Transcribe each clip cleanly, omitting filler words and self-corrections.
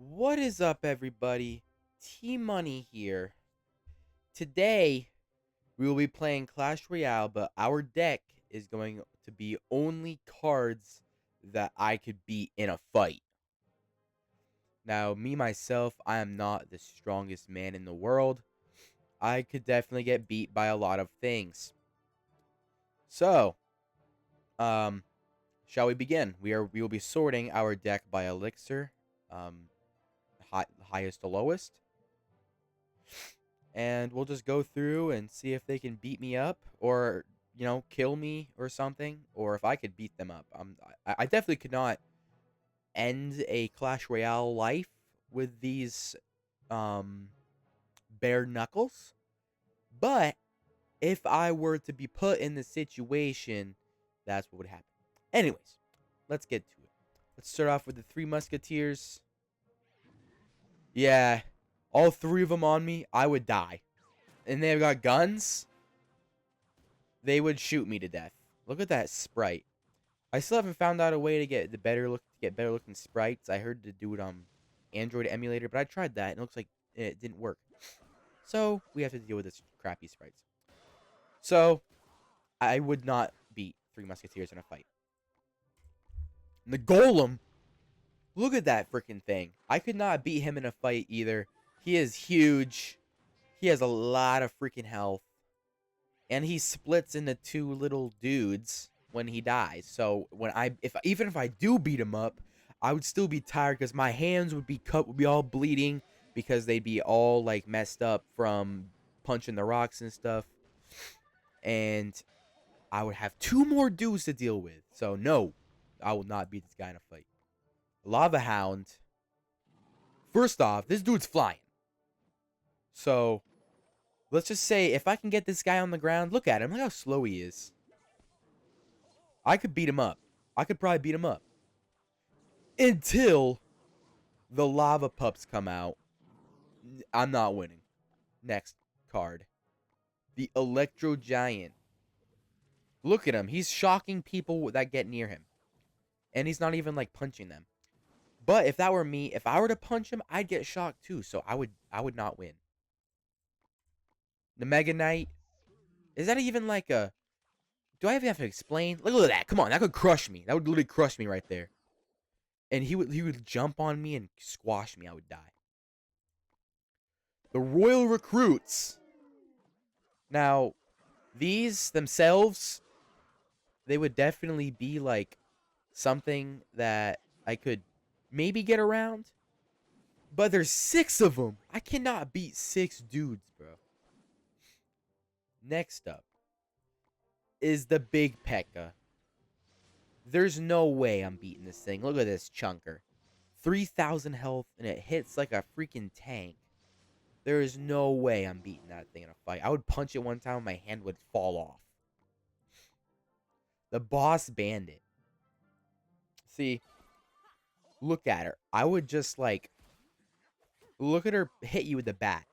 What is up, everybody? T-Money here. Today, we will be playing Clash Royale, but our deck is going to be only cards that I could beat in a fight. Now, me, myself, I am not the strongest man in the world. I could definitely get beat by a lot of things. So, um, shall we begin? We will be sorting our deck by elixir, um, highest to lowest. And we'll just go through and see if they can beat me up or kill me or something, or if I could beat them up. I definitely could not end a Clash Royale life with these um bare knuckles, but if I were to be put in the situation, that's what would happen. Anyways, let's get to it. Let's start off with the Three Musketeers. Yeah, all three of them on me, I would die. And they've got guns, they would shoot me to death. Look at that sprite. I still haven't found out a way to get better looking sprites. I heard to do it on Android emulator, but I tried that and it looks like it didn't work. So we have to deal with this crappy sprites. So I would not beat Three Musketeers in a fight. And the Golem, look at that freaking thing. I could not beat him in a fight either. He is huge. He has a lot of freaking health. And he splits into two little dudes when he dies. So even if I do beat him up, I would still be tired because my hands would be all bleeding because they'd be all like messed up from punching the rocks and stuff. And I would have two more dudes to deal with. So no, I will not beat this guy in a fight. Lava Hound. First off, this dude's flying. So let's just say if I can get this guy on the ground, look at him. Look how slow he is. I could beat him up. I could probably beat him up. Until the lava pups come out. I'm not winning. Next card. The Electro Giant. Look at him. He's shocking people that get near him. And he's not even like punching them. But if that were me, if I were to punch him, I'd get shocked too. So I would not win. The Mega Knight. Is that even like a... Do I even have to explain? Look at that. Come on. That could crush me. That would literally crush me right there. And he would jump on me and squash me. I would die. The Royal Recruits. Now, these themselves, they would definitely be like something that I could maybe get around. But there's 6 of them. I cannot beat 6 dudes, bro. Next up is the Big P.E.K.K.A. There's no way I'm beating this thing. Look at this chunker. 3,000 health, and it hits like a freaking tank. There is no way I'm beating that thing in a fight. I would punch it one time and my hand would fall off. The Boss Bandit. See, look at her. I would just like... Look at her hit you with the bat.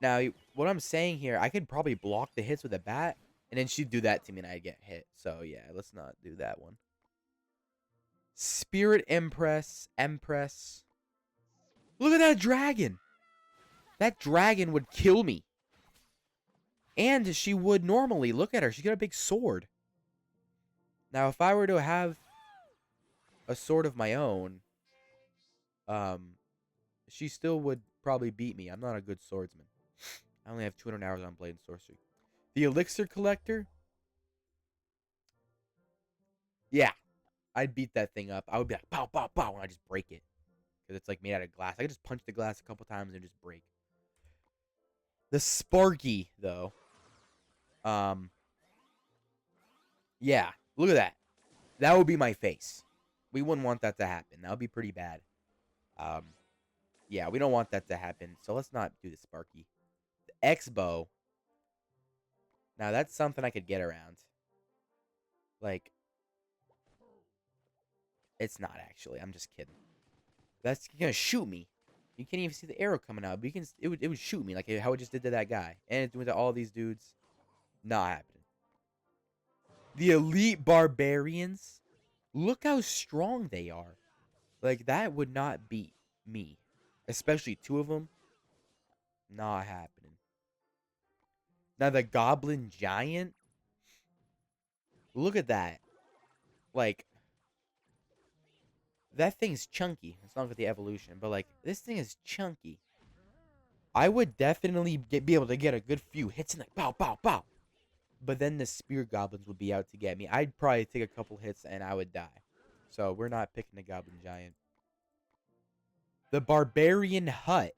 Now, what I'm saying here, I could probably block the hits with a bat, and then she'd do that to me and I'd get hit. So, yeah, let's not do that one. Spirit Empress. Look at that dragon. That dragon would kill me. And she would normally. Look at her. She's got a big sword. Now, if I were to have a sword of my own, she still would probably beat me. I'm not a good swordsman. I only have 200 hours on Blade and Sorcery. The Elixir Collector. Yeah. I'd beat that thing up. I would be like, pow, pow, pow, and I just break it. Because it's like made out of glass. I could just punch the glass a couple times and just break. The Sparky, though. Yeah. Look at that. That would be my face. We wouldn't want that to happen. That would be pretty bad. Yeah, we don't want that to happen. So let's not do the Sparky. The X-Bow. Now, that's something I could get around. Like, it's not actually. I'm just kidding. That's gonna shoot me. You can't even see the arrow coming out, but it would shoot me like how it just did to that guy. And it's doing to all these dudes. Not happening. The Elite Barbarians. Look how strong they are. Like, that would not beat me. Especially two of them. Not happening. Now, the Goblin Giant. Look at that. Like, that thing's chunky. It's not with the evolution, but, like, this thing is chunky. I would definitely be able to get a good few hits in, like, bow, bow, bow. But then the Spear Goblins would be out to get me. I'd probably take a couple hits and I would die. So, we're not picking the Goblin Giant. The Barbarian Hut.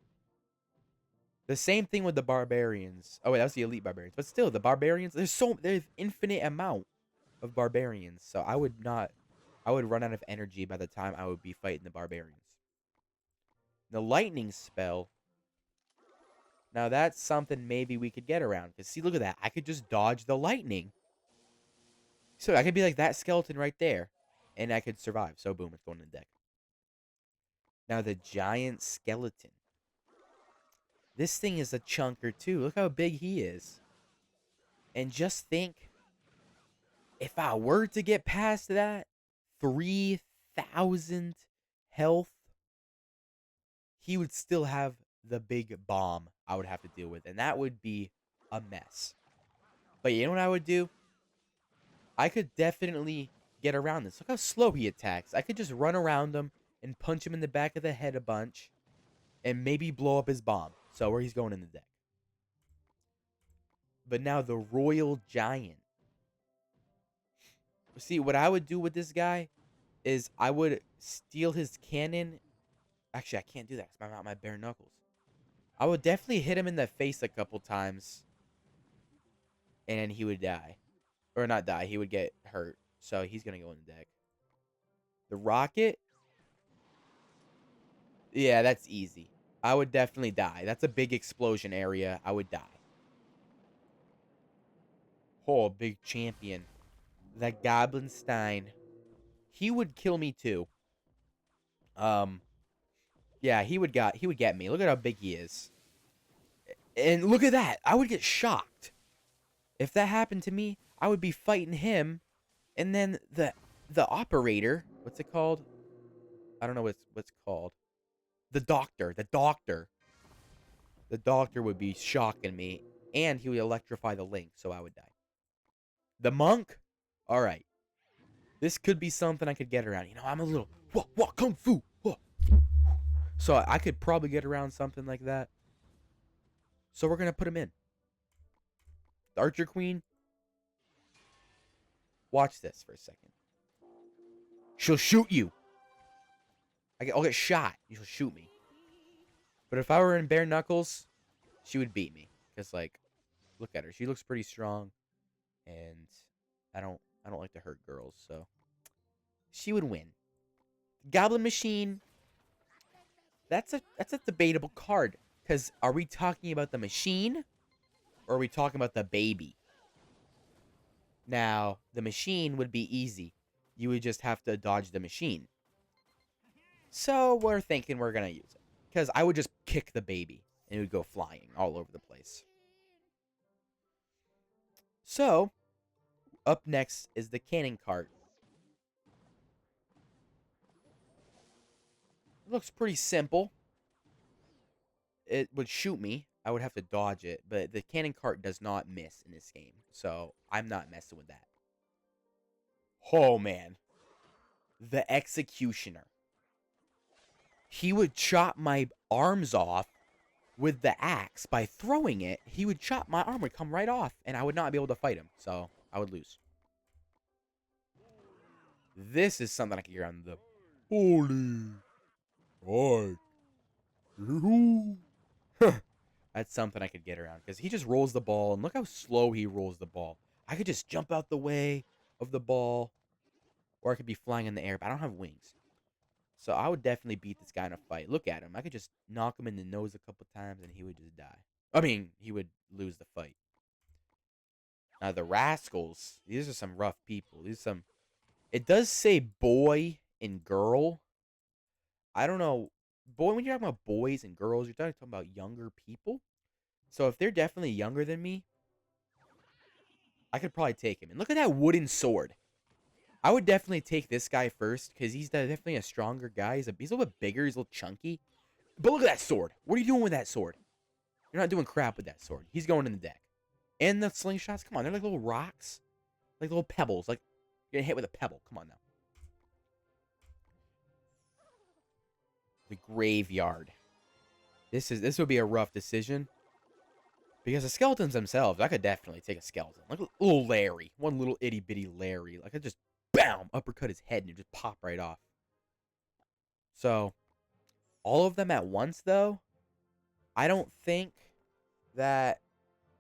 The same thing with the Barbarians. Oh, wait, that's the Elite Barbarians. But still, the Barbarians, there's infinite amount of Barbarians. So, I would run out of energy by the time I would be fighting the Barbarians. The Lightning Spell. Now, that's something maybe we could get around. Because, see, look at that. I could just dodge the lightning. So, I could be like that skeleton right there. And I could survive. So, boom, it's going in the deck. Now, the Giant Skeleton. This thing is a chunker, too. Look how big he is. And just think, if I were to get past that, 3,000 health, he would still have the big bomb I would have to deal with. And that would be a mess. But you know what I would do? I could definitely get around this. Look how slow he attacks. I could just run around him and punch him in the back of the head a bunch. And maybe blow up his bomb. So where he's going in the deck. But now the Royal Giant. See, what I would do with this guy is I would steal his cannon. Actually, I can't do that because I'm not my bare knuckles. I would definitely hit him in the face a couple times. And then he would die. Or not die, he would get hurt. So he's going to go in the deck. The Rocket. Yeah, that's easy. I would definitely die. That's a big explosion area. I would die. Oh, big champion. That Goblinstein. He would kill me too. Yeah, he would get me. Look at how big he is. And look at that. I would get shocked. If that happened to me, I would be fighting him, and then the operator, what's it called? I don't know what's called. The doctor. The doctor would be shocking me, and he would electrify the link, so I would die. The monk? All right. This could be something I could get around. You know, I'm a little what kung fu. Wah. So I could probably get around something like that. So we're gonna put him in. The Archer Queen. Watch this for a second. She'll shoot you. I'll get shot. She'll shoot me. But if I were in bare knuckles, she would beat me. Because, like, look at her. She looks pretty strong. And I don't like to hurt girls, so she would win. Goblin Machine. That's a debatable card. Because are we talking about the machine? Or are we talking about the baby? Now, the machine would be easy. You would just have to dodge the machine. So we're thinking we're going to use it. Because I would just kick the baby. And it would go flying all over the place. So, up next is the cannon cart. It looks pretty simple. It would shoot me. I would have to dodge it. But the cannon cart does not miss in this game. So, I'm not messing with that. Oh, man. The Executioner. He would chop my arms off with the axe. By throwing it, he would chop my arm, would come right off. And I would not be able to fight him. So, I would lose. This is something I can hear on the Holy. Right. That's something I could get around. Because he just rolls the ball. And look how slow he rolls the ball. I could just jump out the way of the ball. Or I could be flying in the air. But I don't have wings. So I would definitely beat this guy in a fight. Look at him. I could just knock him in the nose a couple times. And he would just die. I mean, he would lose the fight. Now, the Rascals. These are some rough people. These are some... It does say boy and girl. I don't know. Boy, when you're talking about boys and girls, you're talking about younger people. So if they're definitely younger than me, I could probably take him. And look at that wooden sword. I would definitely take this guy first because he's definitely a stronger guy. He's a little bit bigger. He's a little chunky. But look at that sword. What are you doing with that sword? You're not doing crap with that sword. He's going in the deck. And the slingshots, come on, they're like little rocks. Like little pebbles. Like you're getting hit with a pebble. Come on now. The graveyard. This would be a rough decision. Because the skeletons themselves, I could definitely take a skeleton. Like a little Larry. One little itty bitty Larry. Like I just bam, uppercut his head and it just pop right off. So all of them at once though, I don't think that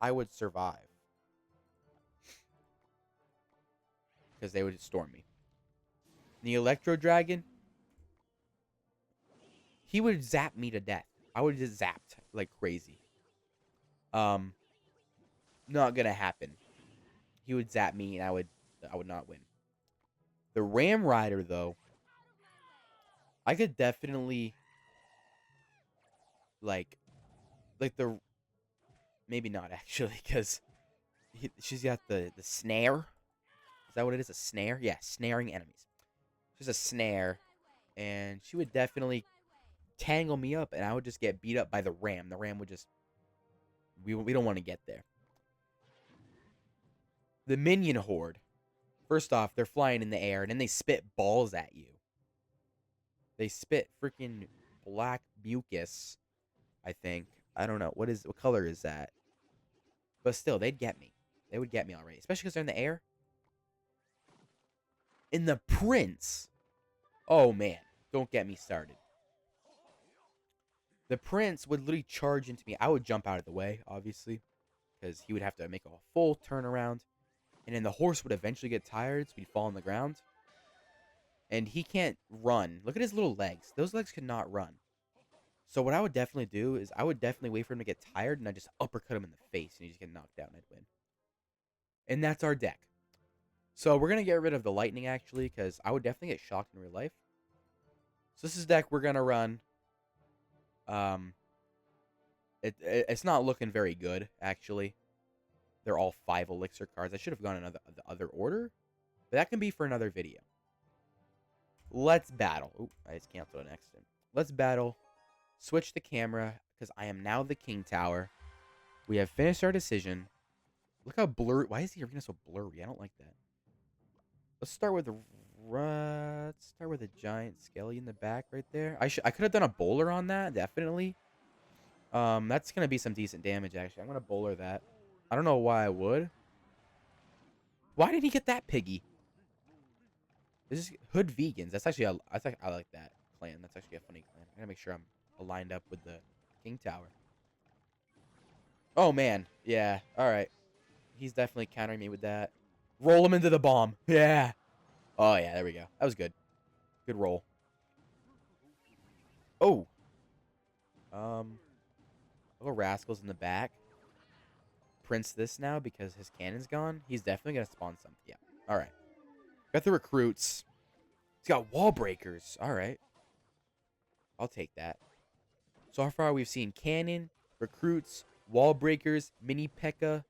I would survive. Because they would storm me. The Electro Dragon, he would zap me to death. I would just zapped like crazy. Not gonna happen. He would zap me and I would not win. The Ram Rider though, I could definitely like the maybe not actually because she's got the snare. Is that what it is? A snare? Yeah, snaring enemies. She's a snare, and she would definitely tangle me up, and I would just get beat up by the ram. The ram would just we don't want to get there. The minion horde. First off, they're flying in the air, and then they spit balls at you. They spit freaking black mucus, I think. I don't know. What color is that? But still, they'd get me. They would get me already. Especially because they're in the air. In the prince. Oh, man. Don't get me started. The prince would literally charge into me. I would jump out of the way, obviously. Because he would have to make a full turnaround. And then the horse would eventually get tired, so he'd fall on the ground. And he can't run. Look at his little legs. Those legs could not run. So what I would definitely do is I would definitely wait for him to get tired, and I just uppercut him in the face, and he just get knocked down, and I'd win. And that's our deck. So we're going to get rid of the lightning, actually, because I would definitely get shocked in real life. So this is deck we're going to run. It's not looking very good, actually. They're all 5 elixir cards. I should have gone in the other order, but that can be for another video. Let's battle. Oop, I just canceled an accident. Let's battle. Switch the camera, because I am now the King Tower. We have finished our decision. Look how blurry. Why is the arena so blurry? I don't like that. Let's start with a giant skelly in the back right there. I could have done a bowler on that, definitely. That's gonna be some decent damage actually. I'm gonna bowler that. I don't know why I would. Why did he get that piggy? This is Hood Vegans. That's actually I like that clan. That's actually a funny clan. I gotta make sure I'm aligned up with the King Tower. Oh man, yeah. All right, he's definitely countering me with that. Roll him into the bomb. Yeah. Oh yeah, there we go. That was good. Good roll. Oh. Little rascals in the back. Prince this now because his cannon's gone. He's definitely gonna spawn something. Yeah. All right. Got the recruits. He's got wall breakers. All right. I'll take that. So far, we've seen cannon, recruits, wall breakers, mini P.E.K.K.A,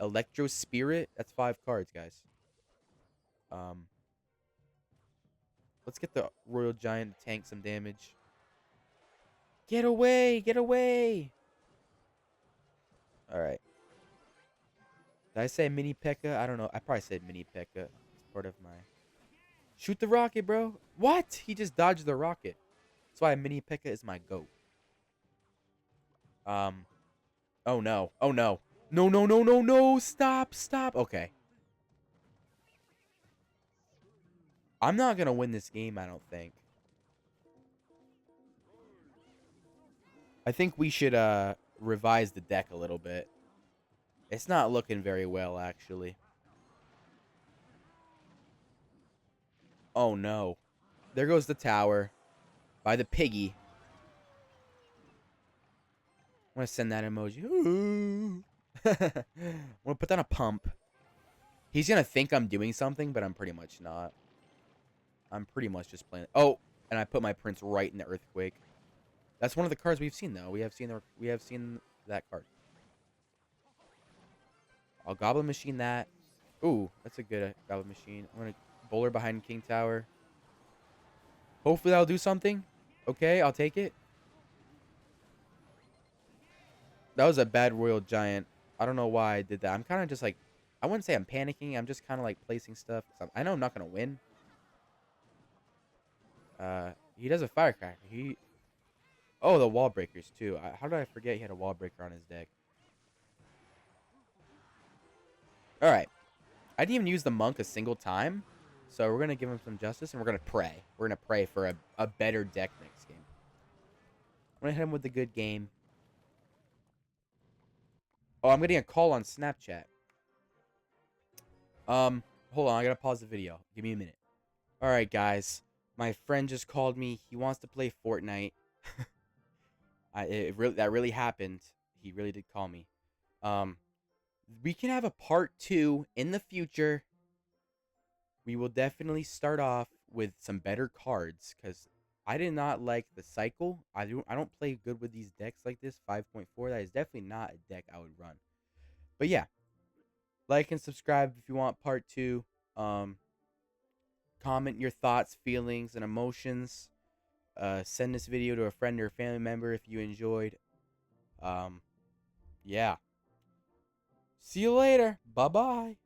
electro spirit. That's 5 cards, guys. Let's get the royal giant to tank some damage. Get away! Get away! All right. Did I say mini P.E.K.K.A? I don't know. I probably said mini P.E.K.K.A. It's part of my. Shoot the rocket, bro. What? He just dodged the rocket. That's why mini P.E.K.K.A is my goat. Oh no. Oh no. No, no, no, no, no. Stop, stop. Okay. I'm not going to win this game, I don't think. I think we should revise the deck a little bit. It's not looking very well, actually. Oh no. There goes the tower by the piggy. I'm going to send that emoji. I'm going to put down a pump. He's going to think I'm doing something, but I'm pretty much not. I'm pretty much just playing. Oh, and I put my prince right in the earthquake. That's one of the cards we've seen, though. We have seen that card. I'll goblin machine that. Ooh, that's a good goblin machine. I'm going to bowler behind King Tower. Hopefully that'll do something. Okay, I'll take it. That was a bad Royal Giant. I don't know why I did that. I'm kind of just like, I wouldn't say I'm panicking. I'm just kind of like placing stuff. I know I'm not going to win. He does a firecracker. Oh, the wall breakers too. How did I forget he had a wall breaker on his deck? All right. I didn't even use the monk a single time. So we're going to give him some justice, and we're going to pray. We're going to pray for a better deck next game. I'm going to hit him with a good game. Oh, I'm getting a call on Snapchat. Hold on. I got to pause the video. Give me a minute. All right, guys. My friend just called me. He wants to play Fortnite. That really happened. He really did call me. We can have a part 2 in the future. We will definitely start off with some better cards because I did not like the cycle. I don't play good with these decks like this. 5.4. That is definitely not a deck I would run. But yeah, like and subscribe if you want part 2. Comment your thoughts, feelings, and emotions. Send this video to a friend or a family member if you enjoyed. Yeah. See you later. Bye-bye.